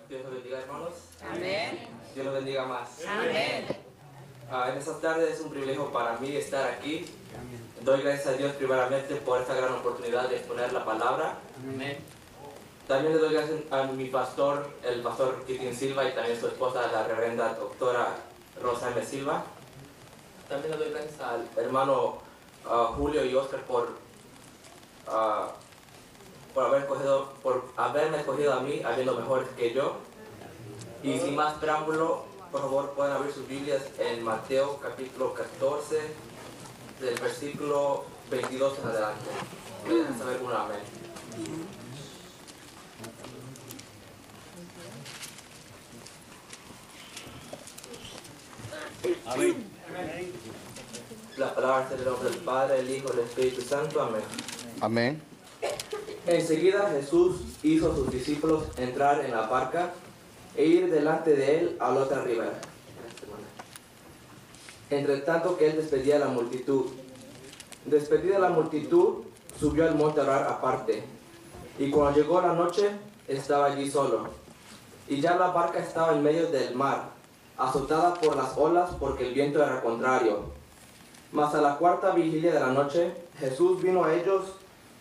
Dios los bendiga, hermanos. Amén. Dios los bendiga más. Amén. En esta tarde es un privilegio para mí estar aquí. Doy gracias a Dios primeramente por esta gran oportunidad de exponer la palabra. Amén. También le doy gracias a mi pastor, el pastor Kitin Silva, y también su esposa, la reverenda doctora Rosa M. Silva. También le doy gracias al hermano Julio y Oscar por haberme escogido a mí, habiendo mejores que yo. Y sin más preámbulo, por favor pueden abrir sus Biblias en Mateo capítulo 14, del versículo 22 en adelante. Me dejan saber un amén. Amén. La palabra es del nombre del Padre, el Hijo y el Espíritu Santo. Amén. Amén. Enseguida Jesús hizo a sus discípulos entrar en la barca e ir delante de él a la otra ribera. Entre tanto que él despedía a la multitud. Despedida la multitud, subió al monte a orar aparte. Y cuando llegó la noche, estaba allí solo. Y ya la barca estaba en medio del mar, azotada por las olas porque el viento era contrario. Mas a la cuarta vigilia de la noche, Jesús vino a ellos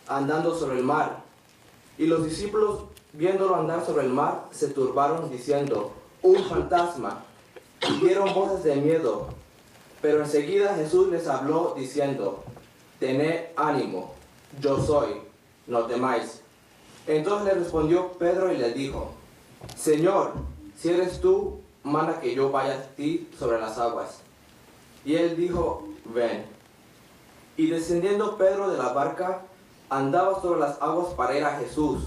andando sobre el mar. Y los discípulos, viéndolo andar sobre el mar, se turbaron diciendo: ¡un fantasma! Y dieron voces de miedo. Pero enseguida Jesús les habló diciendo: tened ánimo, yo soy, no temáis. Entonces le respondió Pedro y le dijo: Señor, si eres tú, manda que yo vaya a ti sobre las aguas. Y él dijo: ven. Y descendiendo Pedro de la barca, andaba sobre las aguas para ir a Jesús.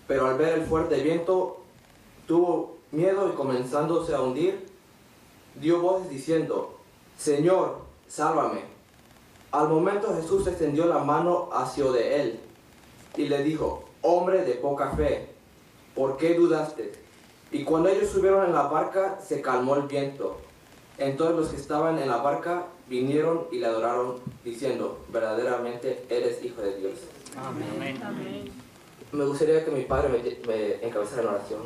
Pero al ver el fuerte viento, tuvo miedo y comenzándose a hundir, dio voces diciendo: Señor, sálvame. Al momento Jesús extendió la mano hacia de él y le dijo: hombre de poca fe, ¿por qué dudaste? Y cuando ellos subieron en la barca, se calmó el viento. Entonces los que estaban en la barca vinieron y le adoraron, diciendo: verdaderamente eres Hijo de Dios. Amén. Amén. Me gustaría que mi padre me encabezara en oración.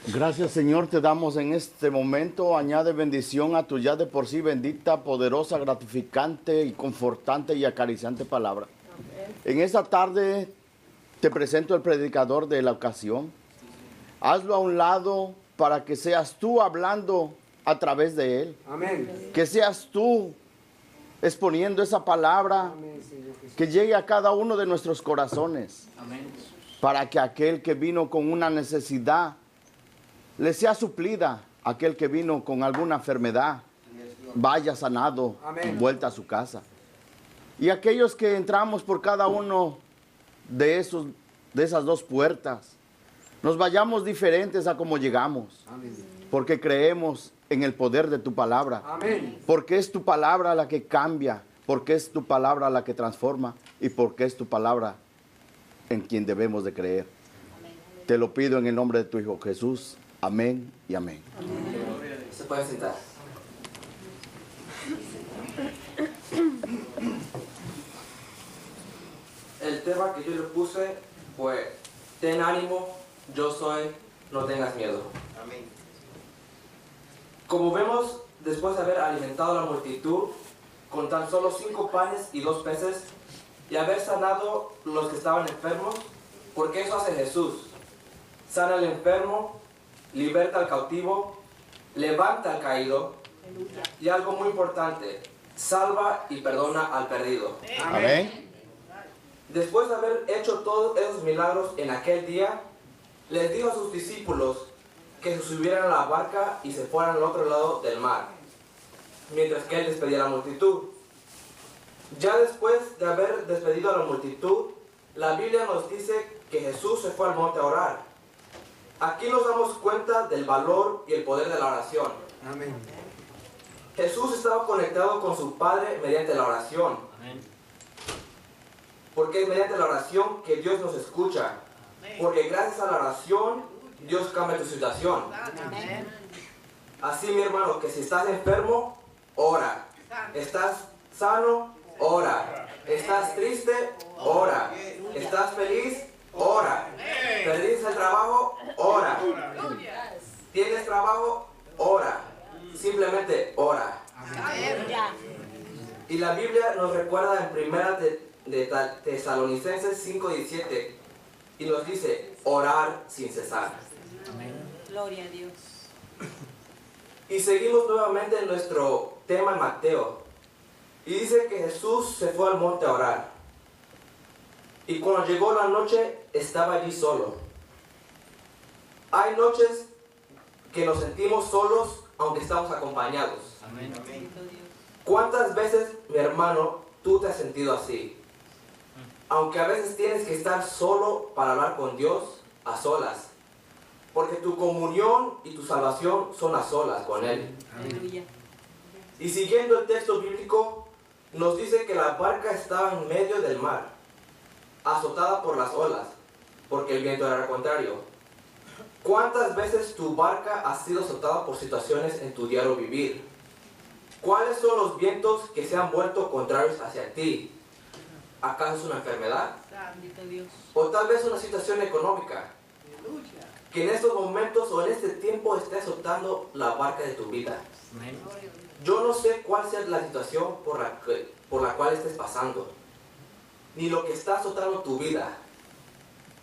Gracias, Señor, te damos en este momento. Añade bendición a tu ya de por sí bendita, poderosa, gratificante y confortante y acariciante palabra. En esta tarde te presento el predicador de la ocasión. Hazlo a un lado para que seas tú hablando a través de él. Amén. Que seas tú exponiendo esa palabra. Amén, Señor Jesús. Que llegue a cada uno de nuestros corazones. Amén. Para que aquel que vino con una necesidad le sea suplida. Aquel que vino con alguna enfermedad vaya sanado. Amén. Vuelta a su casa. Y aquellos que entramos por cada uno de esas dos puertas, nos vayamos diferentes a como llegamos. Amén. Porque creemos en el poder de tu palabra. Amén. Porque es tu palabra la que cambia. Porque es tu palabra la que transforma. Y porque es tu palabra en quien debemos de creer. Te lo pido en el nombre de tu Hijo Jesús. Amén y amén. Se pueden sentar. El tema que yo le puse fue: ten ánimo, yo soy, no tengas miedo. Amén. Como vemos, después de haber alimentado a la multitud con tan solo 5 panes y 2 peces, y haber sanado los que estaban enfermos, porque eso hace Jesús: sana al enfermo, liberta al cautivo, levanta al caído, y algo muy importante, salva y perdona al perdido. Amén. Después de haber hecho todos esos milagros en aquel día, les dijo a sus discípulos que se subieran a la barca y se fueran al otro lado del mar, mientras que él despedía a la multitud. Ya después de haber despedido a la multitud, la Biblia nos dice que Jesús se fue al monte a orar. Aquí nos damos cuenta del valor y el poder de la oración. Amén. Jesús estaba conectado con su Padre mediante la oración. Amén. Porque es mediante la oración que Dios nos escucha. Porque gracias a la oración, Dios cambia tu situación. Amén. Así, mi hermano, que si estás enfermo, ora. Estás sano, ora. Estás triste, ora. Estás feliz, ora. Perdiste el Y la Biblia nos recuerda en primera de Tesalonicenses 5:17 y nos dice, orar sin cesar. Gloria a Dios. Y seguimos nuevamente en nuestro tema en Mateo. Y dice que Jesús se fue al monte a orar. Y cuando llegó la noche, estaba allí solo. Hay noches que nos sentimos solos, aunque estamos acompañados. Bendito Dios. ¿Cuántas veces, mi hermano, tú te has sentido así? Aunque a veces tienes que estar solo para hablar con Dios a solas. Porque tu comunión y tu salvación son a solas con Él. Aleluya. Y siguiendo el texto bíblico, nos dice que la barca estaba en medio del mar, azotada por las olas, porque el viento era al contrario. ¿Cuántas veces tu barca ha sido azotada por situaciones en tu diario vivir? ¿Cuáles son los vientos que se han vuelto contrarios hacia ti? ¿Acaso es una enfermedad? Bendito Dios. ¿O tal vez una situación económica? Que en estos momentos o en este tiempo esté azotando la barca de tu vida. Yo no sé cuál sea la situación por la cual estés pasando, ni lo que está azotando tu vida.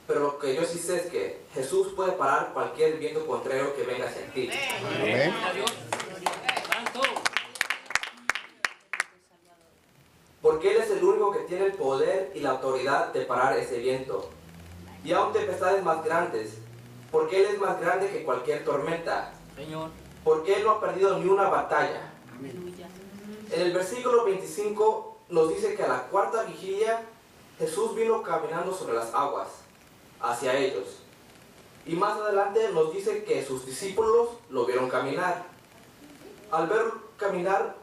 Pero lo que yo sí sé es que Jesús puede parar cualquier viento contrario que venga hacia ti. Amén. Porque Él es el único que tiene el poder y la autoridad de parar ese viento. Y aún tempestades más grandes, porque Él es más grande que cualquier tormenta. Señor. Porque Él no ha perdido ni una batalla. Aleluya. En el versículo 25 nos dice que a la cuarta vigilia Jesús vino caminando sobre las aguas hacia ellos. Y más adelante nos dice que sus discípulos lo vieron caminar. Al ver caminar,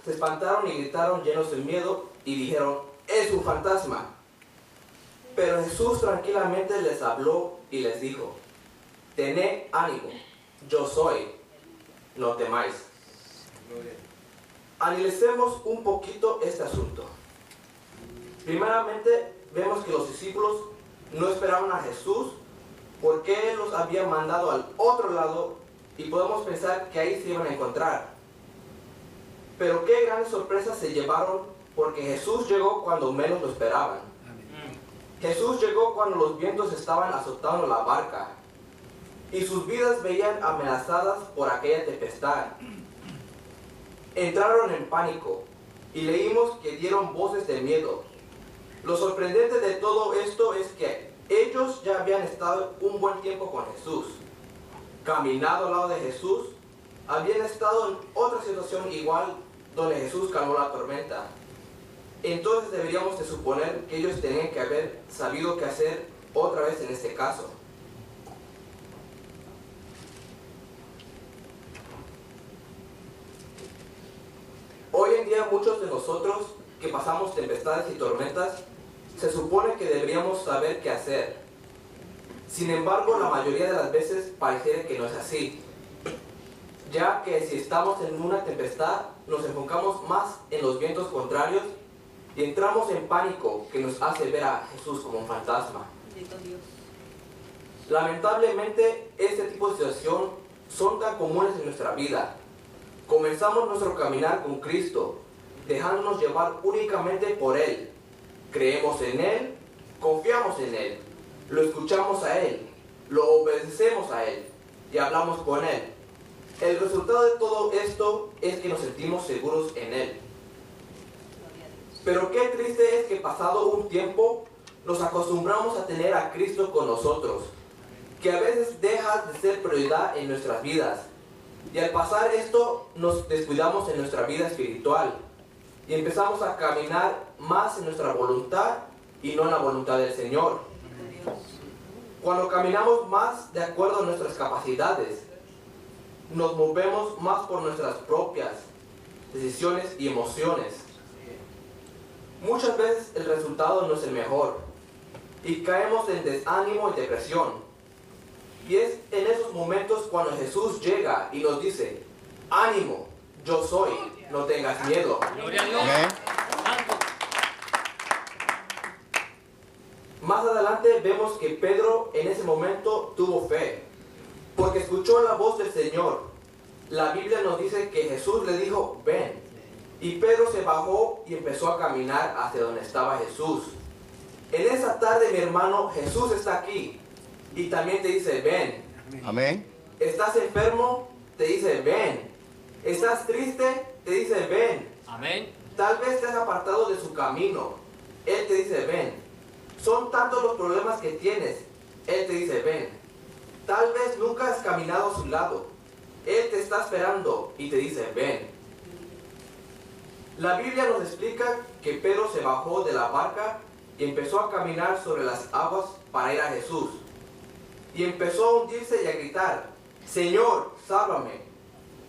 se espantaron y gritaron llenos de miedo y dijeron, es un fantasma. Pero Jesús tranquilamente les habló y les dijo, tened ánimo, yo soy, no temáis. Analicemos un poquito este asunto. Primeramente, vemos que los discípulos no esperaban a Jesús porque Él los había mandado al otro lado y podemos pensar que ahí se iban a encontrar. Pero qué gran sorpresa se llevaron porque Jesús llegó cuando menos lo esperaban. Jesús llegó cuando los vientos estaban azotando la barca y sus vidas veían amenazadas por aquella tempestad. Entraron en pánico y leímos que dieron voces de miedo. Lo sorprendente de todo esto es que ellos ya habían estado un buen tiempo con Jesús, caminado al lado de Jesús, habían estado en otra situación igual donde Jesús calmó la tormenta. Entonces deberíamos de suponer que ellos tenían que haber sabido qué hacer otra vez en este caso. Hoy en día muchos de nosotros que pasamos tempestades y tormentas, se supone que deberíamos saber qué hacer. Sin embargo, la mayoría de las veces pareciera que no es así, ya que si estamos en una tempestad, nos enfocamos más en los vientos contrarios y entramos en pánico que nos hace ver a Jesús como un fantasma. Bendito Dios. Lamentablemente, este tipo de situación son tan comunes en nuestra vida. Comenzamos nuestro caminar con Cristo, dejándonos llevar únicamente por Él. Creemos en Él, confiamos en Él, lo escuchamos a Él, lo obedecemos a Él y hablamos con Él. El resultado de todo esto es que nos sentimos seguros en Él. Pero qué triste es que pasado un tiempo nos acostumbramos a tener a Cristo con nosotros, que a veces deja de ser prioridad en nuestras vidas. Y al pasar esto nos descuidamos en nuestra vida espiritual y empezamos a caminar más en nuestra voluntad y no en la voluntad del Señor. Cuando caminamos más de acuerdo a nuestras capacidades, nos movemos más por nuestras propias decisiones y emociones. Muchas veces el resultado no es el mejor y caemos en desánimo y depresión. Y es en esos momentos cuando Jesús llega y nos dice, ánimo, yo soy, no tengas miedo. Gloria a Dios. Amén. Más adelante vemos que Pedro en ese momento tuvo fe, porque escuchó la voz del Señor. La Biblia nos dice que Jesús le dijo, ven. Y Pedro se bajó y empezó a caminar hacia donde estaba Jesús. En esa tarde, mi hermano, Jesús está aquí y también te dice, ven. Amén. ¿Estás enfermo? Te dice, ven. ¿Estás triste? Te dice, ven. Amén. Tal vez te has apartado de su camino. Él te dice, ven. Son tantos los problemas que tienes. Él te dice, ven. Tal vez nunca has caminado a su lado. Él te está esperando y te dice, ven. La Biblia nos explica que Pedro se bajó de la barca y empezó a caminar sobre las aguas para ir a Jesús. Y empezó a hundirse y a gritar, Señor, sálvame.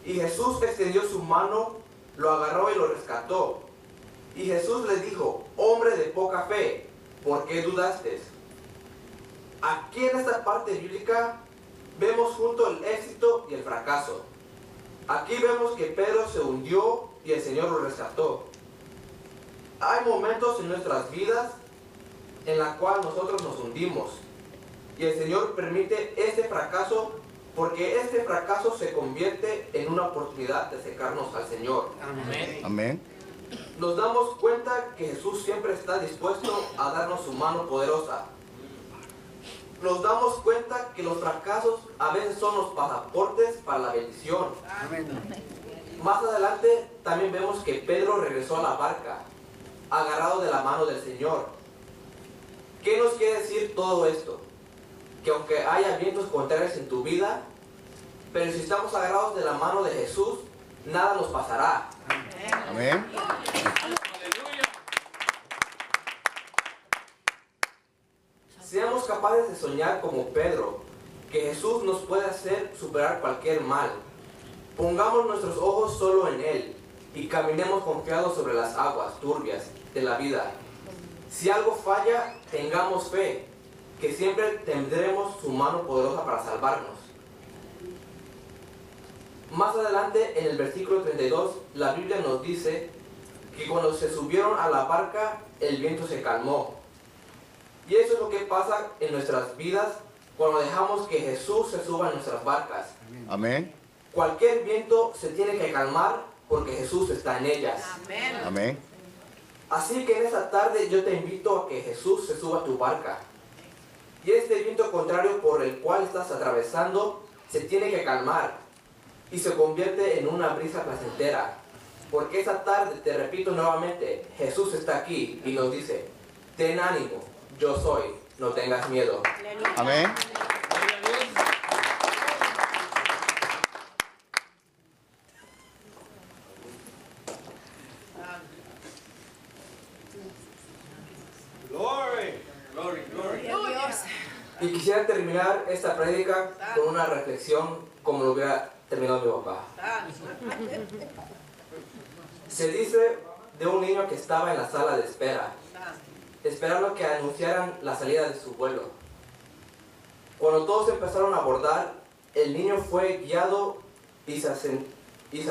Y Jesús extendió su mano, lo agarró y lo rescató. Y Jesús le dijo, hombre de poca fe, ¿por qué dudaste? Aquí en esta parte bíblica vemos junto el éxito y el fracaso. Aquí vemos que Pedro se hundió y el Señor lo rescató. Hay momentos en nuestras vidas en la cual nosotros nos hundimos y el Señor permite este fracaso porque este fracaso se convierte en una oportunidad de acercarnos al Señor. Amén. Amén. Nos damos cuenta que Jesús siempre está dispuesto a darnos su mano poderosa. Nos damos cuenta que los fracasos a veces son los pasaportes para la bendición. Más adelante también vemos que Pedro regresó a la barca, agarrado de la mano del Señor. ¿Qué nos quiere decir todo esto? Que aunque haya vientos contrarios en tu vida, pero si estamos agarrados de la mano de Jesús, nada nos pasará. Amén. Seamos capaces de soñar como Pedro, que Jesús nos puede hacer superar cualquier mal. Pongamos nuestros ojos solo en Él y caminemos confiados sobre las aguas turbias de la vida. Si algo falla, tengamos fe, que siempre tendremos su mano poderosa para salvarnos. Más adelante, en el versículo 32, la Biblia nos dice que cuando se subieron a la barca, el viento se calmó. Y eso es lo que pasa en nuestras vidas cuando dejamos que Jesús se suba en nuestras barcas. Amén. Cualquier viento se tiene que calmar porque Jesús está en ellas. Amén. Así que en esta tarde yo te invito a que Jesús se suba a tu barca. Y este viento contrario por el cual estás atravesando se tiene que calmar y se convierte en una brisa placentera. Porque esta tarde, te repito nuevamente, Jesús está aquí y nos dice, ten ánimo, yo soy, no tengas miedo. Amén. Y quisiera terminar esta prédica con una reflexión como lo hubiera terminado mi papá. Se dice de un niño que estaba en la sala de espera, esperando que anunciaran la salida de su vuelo. Cuando todos empezaron a abordar, el niño fue guiado y se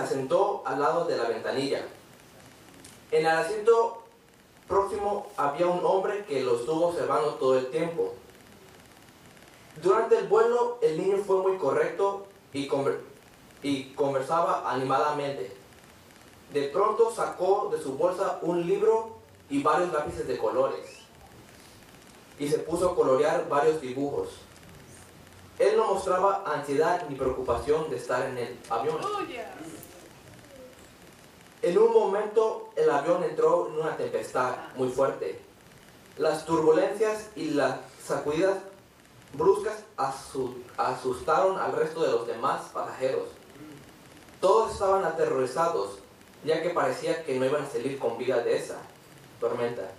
asentó al lado de la ventanilla. En el asiento próximo había un hombre que lo estuvo observando todo el tiempo. Durante el vuelo, el niño fue muy correcto y conversaba animadamente. De pronto sacó de su bolsa un libro y varios lápices de colores y se puso a colorear varios dibujos. Él no mostraba ansiedad ni preocupación de estar en el avión. En un momento el avión entró en una tempestad muy fuerte. Las turbulencias y las sacudidas bruscas asustaron al resto de los demás pasajeros. Todos estaban aterrorizados, ya que parecía que no iban a salir con vida de esa tormenta.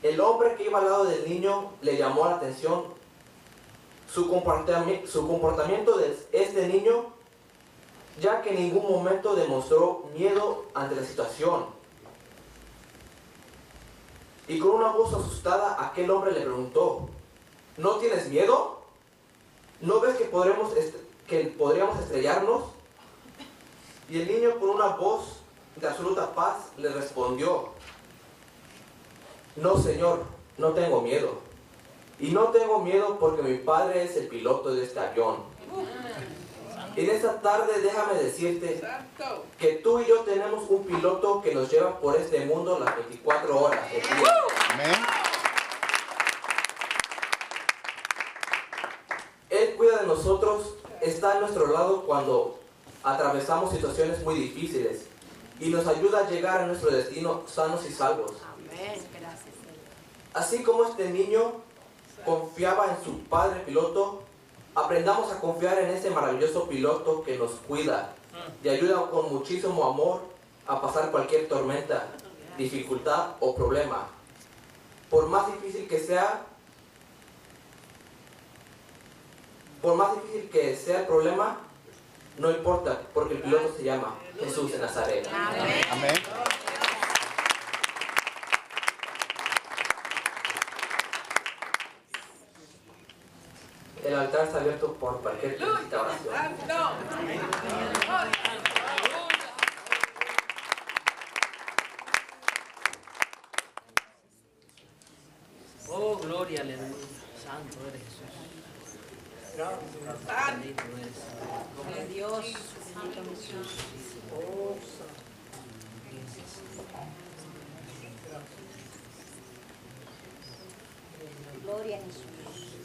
El hombre que iba al lado del niño le llamó la atención su comportamiento de este niño, ya que en ningún momento demostró miedo ante la situación. Y con una voz asustada, aquel hombre le preguntó, ¿no tienes miedo? ¿No ves que podríamos estrellarnos? Y el niño con una voz de absoluta paz le respondió, no señor, no tengo miedo. Y no tengo miedo porque mi padre es el piloto de este avión. En esta tarde déjame decirte que tú y yo tenemos un piloto que nos lleva por este mundo las 24 horas del día. Amén. Él cuida de nosotros, está a nuestro lado cuando atravesamos situaciones muy difíciles y nos ayuda a llegar a nuestro destino sanos y salvos. Amén. Gracias, Señor. Así como este niño confiaba en su padre piloto, aprendamos a confiar en ese maravilloso piloto que nos cuida y ayuda con muchísimo amor a pasar cualquier tormenta, dificultad o problema. Por más difícil que sea el problema, no importa, porque el piloto se llama Jesús de Nazaret. Amén. Amén. El altar está abierto por cualquier necesita oración. Oh, gloria, aleluya. Santo eres Jesús. Bendito eres. Gloria a Dios. Bendito Jesús. Gloria a Jesús.